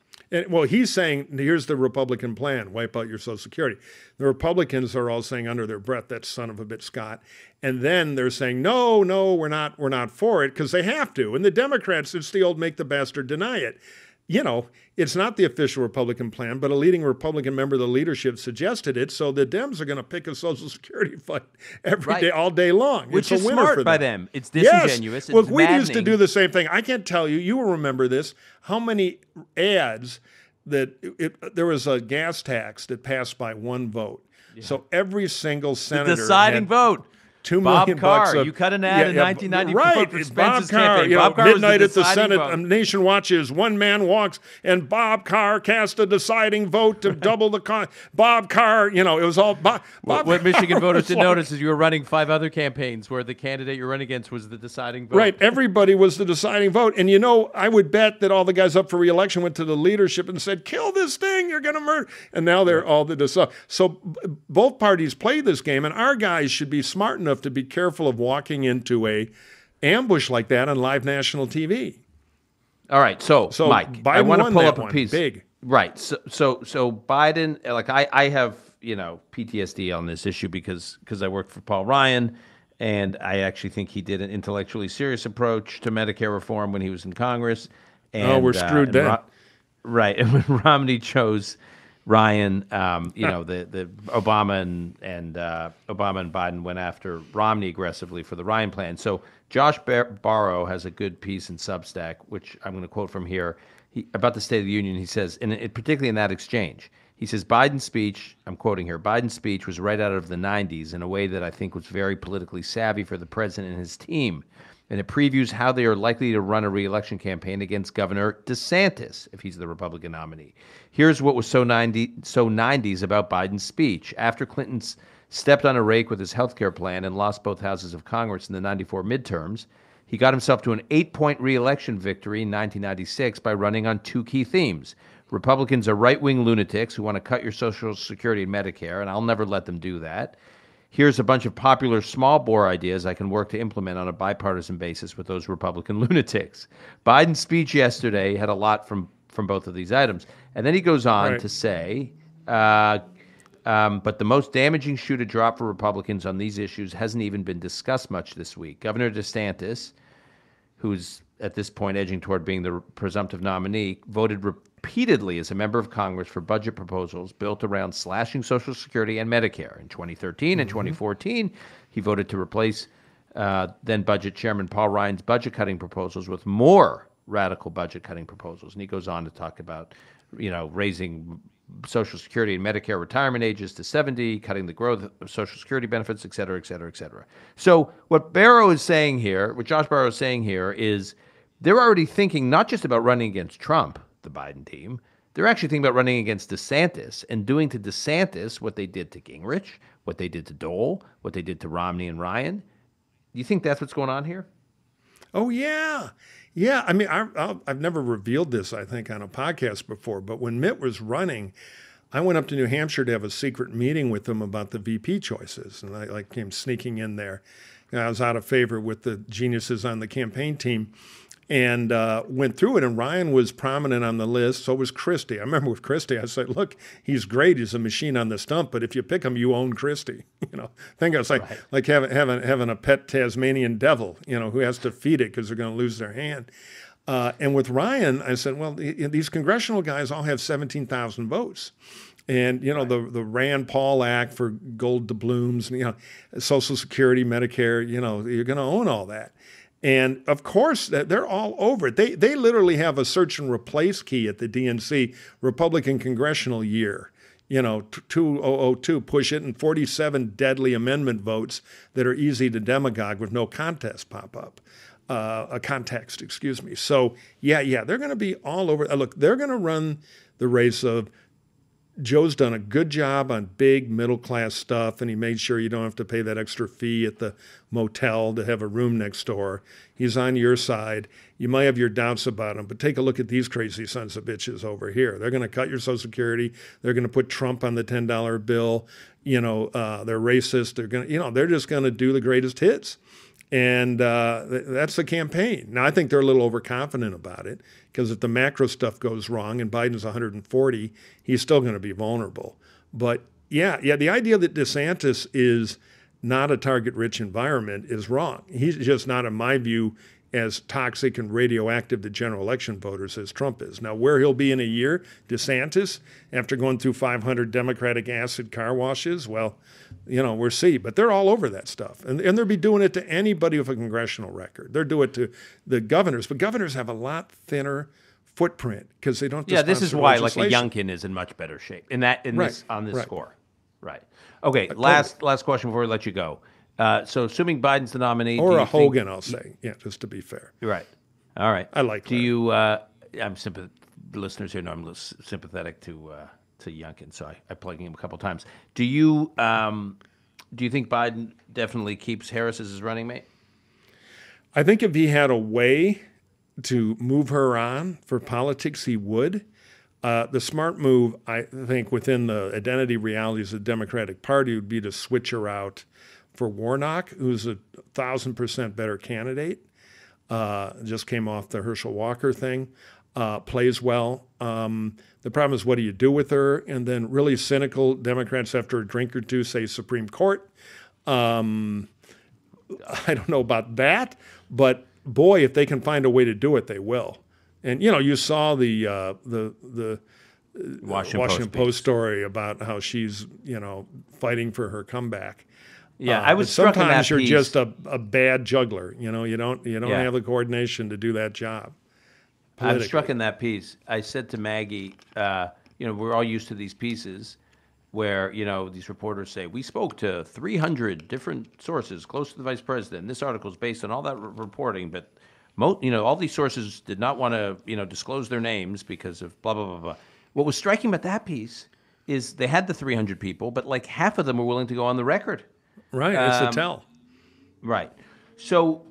Well, he's saying, here's the Republican plan, wipe out your Social Security. The Republicans are all saying under their breath, that son of a bitch, Scott. And then they're saying, no, we're not for it, because they have to. And the Democrats, it's the old make the bastard deny it. It's not the official Republican plan, but a leading Republican member of the leadership suggested it, so the Dems are going to pick a Social Security fight every day, all day long. Which is smart by them. It's disingenuous. Yes. Well, we used to do the same thing. I can't tell you, you will remember this, how many ads there was a gas tax that passed by one vote. Yeah. So every single senator the deciding vote. $2 million Bob Carr, of, you cut an ad in 1994 right, for Spence's Bob Carr, campaign. Bob Carr midnight was the at the Senate, vote. Nation watches, one man walks, and Bob Carr cast a deciding vote to double the cost. Bob Carr, it was all Bob. What Michigan voters didn't notice is you were running 5 other campaigns where the candidate you're running against was the deciding vote. Right, everybody was the deciding vote. And I would bet that all the guys up for re-election went to the leadership and said, kill this thing, you're going to murder. And now they're all the deciding. So both parties play this game, and our guys should be smart enough to be careful of walking into a ambush like that on live national TV. All right, so Mike, Biden I want to pull up a piece. Big. Right, so Biden, I have PTSD on this issue because I worked for Paul Ryan, and I actually think he did an intellectually serious approach to Medicare reform when he was in Congress. And, we're screwed then. Right, and when Romney chose Ryan, the Obama and Biden went after Romney aggressively for the Ryan plan. So Josh Barrow has a good piece in Substack, which I'm going to quote from here, about the State of the Union. He says, particularly in that exchange, he says, Biden's speech, I'm quoting here, Biden's speech was right out of the 90s in a way that I think was very politically savvy for the president and his team. And it previews how they are likely to run a re-election campaign against Governor DeSantis if he's the Republican nominee. Here's what was so 90s about Biden's speech. After Clinton stepped on a rake with his health care plan and lost both houses of Congress in the 94 midterms, he got himself to an 8-point re-election victory in 1996 by running on 2 key themes. Republicans are right-wing lunatics who want to cut your Social Security and Medicare, and I'll never let them do that. Here's a bunch of popular small-bore ideas I can work to implement on a bipartisan basis with those Republican lunatics. Biden's speech yesterday had a lot from both of these items. And then he goes on to say, but the most damaging shoe to drop for Republicans on these issues hasn't even been discussed much this week. Governor DeSantis, who's at this point edging toward being the presumptive nominee, voted repeatedly as a member of Congress for budget proposals built around slashing Social Security and Medicare. In 2013 and 2014, he voted to replace then Budget Chairman Paul Ryan's budget-cutting proposals with more radical budget-cutting proposals. And he goes on to talk about, raising Social Security and Medicare retirement ages to 70, cutting the growth of Social Security benefits, et cetera, et cetera, et cetera. So what Josh Barrow is saying here is they're already thinking not just about running against Trump, the Biden team. They're actually thinking about running against DeSantis and doing to DeSantis what they did to Gingrich, what they did to Dole, what they did to Romney and Ryan. Do you think that's what's going on here? Oh, yeah. Yeah. I mean, I've never revealed this, I think, on a podcast before, but when Mitt was running, I went up to New Hampshire to have a secret meeting with him about the VP choices. And I came sneaking in there. I was out of favor with the geniuses on the campaign team. and went through it. And Ryan was prominent on the list. So was Christie. I remember with Christie, I said, look, he's great. He's a machine on the stump. But if you pick him, you own Christie. Think it's like having a pet Tasmanian devil, who has to feed it because they're going to lose their hand. And with Ryan, I said, well, these congressional guys all have 17,000 votes. And, the Rand Paul Act for gold doubloons, Social Security, Medicare, you're going to own all that. And, of course, they're all over it. They literally have a search and replace key at the DNC, Republican congressional year, 2002, push it, and 47 deadly amendment votes that are easy to demagogue with no contest pop up. A context, excuse me. So, they're going to be all over. Look, they're going to run the race of Joe's done a good job on big middle-class stuff, and he made sure you don't have to pay that extra fee at the motel to have a room next door. He's on your side. You might have your doubts about him, but take a look at these crazy sons of bitches over here. They're going to cut your Social Security. They're going to put Trump on the $10 bill. They're racist. They're going to, they're just going to do the greatest hits. And that's the campaign. Now, I think they're a little overconfident about it because if the macro stuff goes wrong and Biden's 140, he's still going to be vulnerable. But, the idea that DeSantis is not a target-rich environment is wrong. He's just not, in my view, as toxic and radioactive to general election voters as Trump is. Now, where he'll be in a year, DeSantis, after going through 500 Democratic acid car washes, well, we'll see. But they're all over that stuff. And they'll be doing it to anybody with a congressional record. They're doing it to the governors. But governors have a lot thinner footprint because they don't. Yeah, this is why like a Youngkin is in much better shape on this score. Right. Okay. Last question before we let you go. So assuming Biden's the nominee, or a Hogan, I'll say, just to be fair. Right. All right. I like. Do that. You? Listeners here know I'm sympathetic to Youngkin, so I plugged him a couple times. Do you think Biden definitely keeps Harris as his running mate? I think if he had a way to move her on for politics, he would. The smart move, I think, within the identity realities of the Democratic Party would be to switch her out for Warnock, who's 1,000% better candidate. Just came off the Herschel Walker thing. Plays well. The problem is, what do you do with her? And then really cynical Democrats, after a drink or two, say Supreme Court. I don't know about that, but boy, if they can find a way to do it, they will. And you saw the Washington Post story about how she's fighting for her comeback. Yeah, I was struck in that piece. Sometimes you're just a bad juggler. You don't have the coordination to do that job. I was struck in that piece. I said to Maggie, we're all used to these pieces where, these reporters say, we spoke to 300 different sources close to the vice president. This article is based on all that reporting, but all these sources did not want to, disclose their names because of blah, blah, blah, blah. What was striking about that piece is they had the 300 people, but like half of them were willing to go on the record. Right, it's a tell. Right. So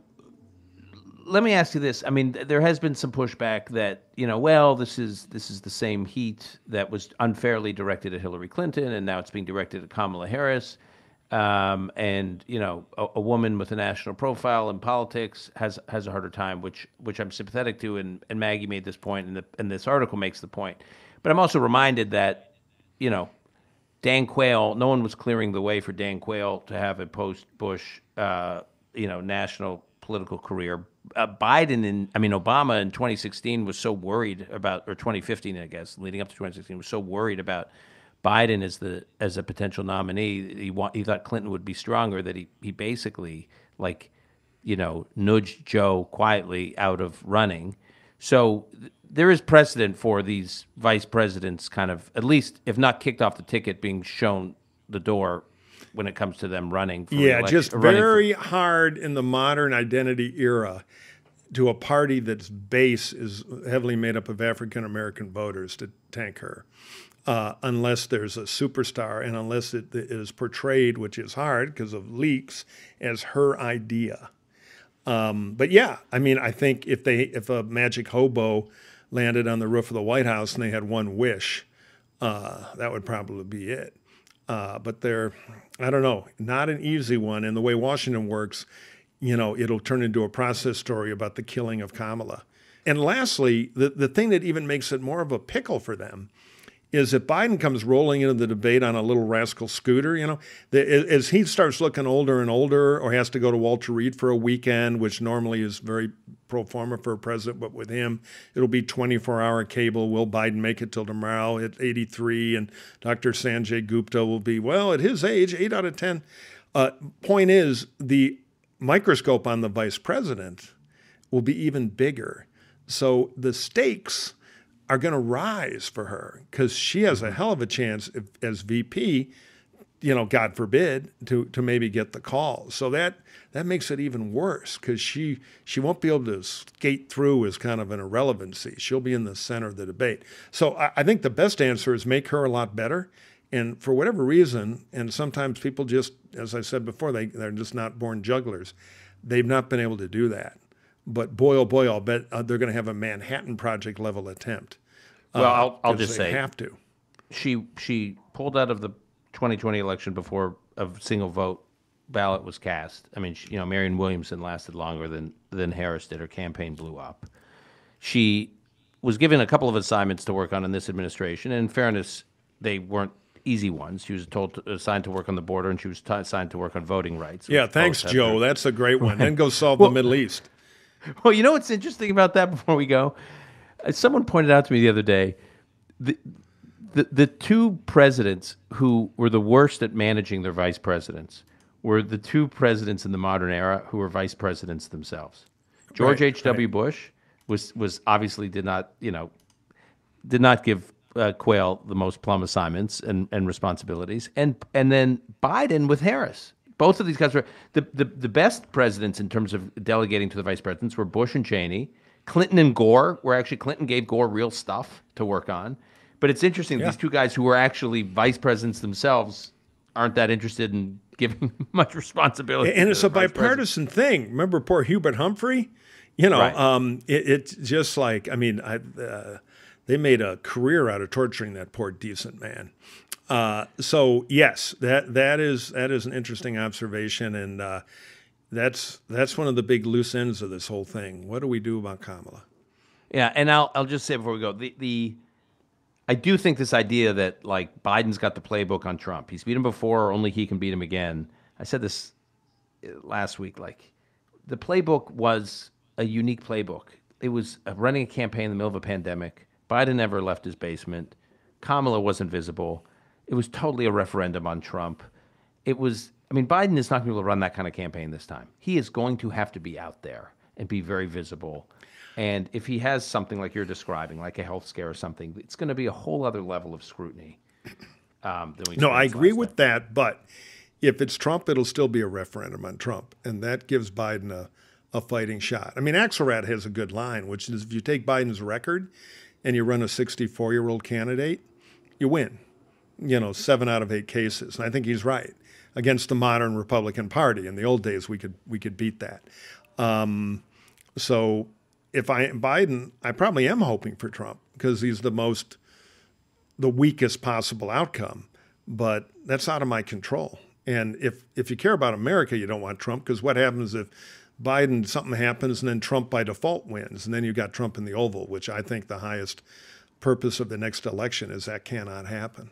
let me ask you this. I mean, there has been some pushback that, this is the same heat that was unfairly directed at Hillary Clinton, and now it's being directed at Kamala Harris. And a woman with a national profile in politics has a harder time, which I'm sympathetic to, and Maggie made this point, and this article makes the point. But I'm also reminded that, Dan Quayle, no one was clearing the way for Dan Quayle to have a post-Bush, national political career. Obama in 2016 was so worried about, or 2015, I guess, leading up to 2016, was so worried about Biden as a potential nominee. He thought Clinton would be stronger, that he basically nudged Joe quietly out of running. So there is precedent for these vice presidents kind of, at least if not kicked off the ticket, being shown the door when it comes to them running for just very hard in the modern identity era to a party that's base is heavily made up of African-American voters to tank her. Unless there's a superstar and unless it is portrayed, which is hard because of leaks, as her idea. But I think if a magic hobo landed on the roof of the White House and they had one wish, that would probably be it. But I don't know, not an easy one. And the way Washington works, it'll turn into a process story about the killing of Kamala. And lastly, the thing that even makes it more of a pickle for them is if Biden comes rolling into the debate on a little rascal scooter, as he starts looking older and older, or has to go to Walter Reed for a weekend, which normally is very pro forma for a president, but with him, it'll be 24-hour cable. Will Biden make it till tomorrow at 83? And Dr. Sanjay Gupta will be, well, at his age, 8 out of 10. Point is, the microscope on the vice president will be even bigger. So the stakes are going to rise for her because she has a hell of a chance as VP, God forbid, to maybe get the call. So that makes it even worse because she won't be able to skate through as kind of an irrelevancy. She'll be in the center of the debate. So I think the best answer is make her a lot better. And for whatever reason, and sometimes people just, as I said before, they're just not born jugglers. They've not been able to do that. But boy, oh boy, I'll bet they're going to have a Manhattan Project level attempt. Well, I'll just say they have to. She pulled out of the 2020 election before a single vote ballot was cast. I mean, Marianne Williamson lasted longer than Harris did. Her campaign blew up. She was given a couple of assignments to work on in this administration. And in fairness, they weren't easy ones. She was assigned to work on the border, and she was assigned to work on voting rights. Yeah, thanks, Joe. That's a great one. Then go solve the Middle East. Well, you know what's interesting about that before we go? Someone pointed out to me the other day, the two presidents who were the worst at managing their vice presidents were the two presidents in the modern era who were vice presidents themselves. George H.W. Bush was obviously did not give Quayle the most plum assignments and responsibilities, and then Biden with Harris. Both of these guys were the best presidents in terms of delegating to the vice presidents were Bush and Cheney. Clinton and Gore, where actually Clinton gave Gore real stuff to work on. But it's interesting, these two guys who were actually vice presidents themselves aren't that interested in giving much responsibility. And it's a bipartisan thing. Remember poor Hubert Humphrey? It's just like, they made a career out of torturing that poor decent man. So yes, that is an interesting observation, and that's one of the big loose ends of this whole thing. What do we do about Kamala? Yeah, and I'll just say before we go, I do think this idea that like Biden's got the playbook on Trump. He's beat him before, only he can beat him again. I said this last week. Like the playbook was a unique playbook. It was running a campaign in the middle of a pandemic. Biden never left his basement. Kamala wasn't visible. It was totally a referendum on Trump. Biden is not going to be able to run that kind of campaign this time. He is going to have to be out there and be very visible. And if he has something like you're describing, like a health scare or something, it's going to be a whole other level of scrutiny. No, I agree with that. But if it's Trump, it'll still be a referendum on Trump. And that gives Biden a fighting shot. Axelrod has a good line, which is if you take Biden's record and you run a 64-year-old candidate, you win. 7 out of 8 cases. And I think he's right. Against the modern Republican Party. In the old days, we could beat that. So if I am Biden, I probably am hoping for Trump because he's the weakest possible outcome. But that's out of my control. And if you care about America, you don't want Trump because what happens if Biden, something happens and then Trump by default wins? And then you got Trump in the Oval, which I think the highest purpose of the next election is that cannot happen.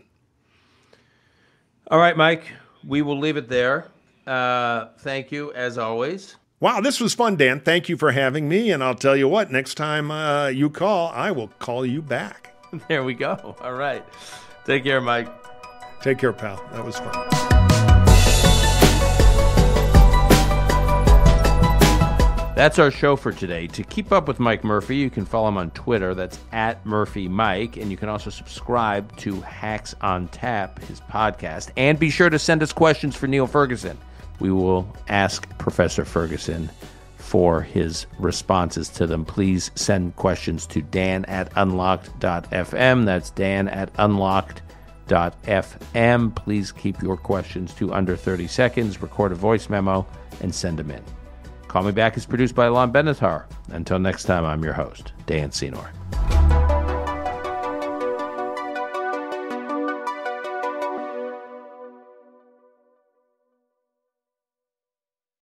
All right, Mike, we will leave it there. Thank you, as always. Wow, this was fun, Dan. Thank you for having me. And I'll tell you what, next time you call, I will call you back. There we go. All right. Take care, Mike. Take care, pal. That was fun. That's our show for today. To keep up with Mike Murphy, you can follow him on Twitter. That's @MurphyMike. And you can also subscribe to Hacks on Tap, his podcast. And be sure to send us questions for Neil Ferguson. We will ask Professor Ferguson for his responses to them. Please send questions to dan@unlocked.fm. That's dan@unlocked.fm. Please keep your questions to under 30 seconds. Record a voice memo and send them in. Call Me Back is produced by Alon Benatar. Until next time, I'm your host, Dan Senor.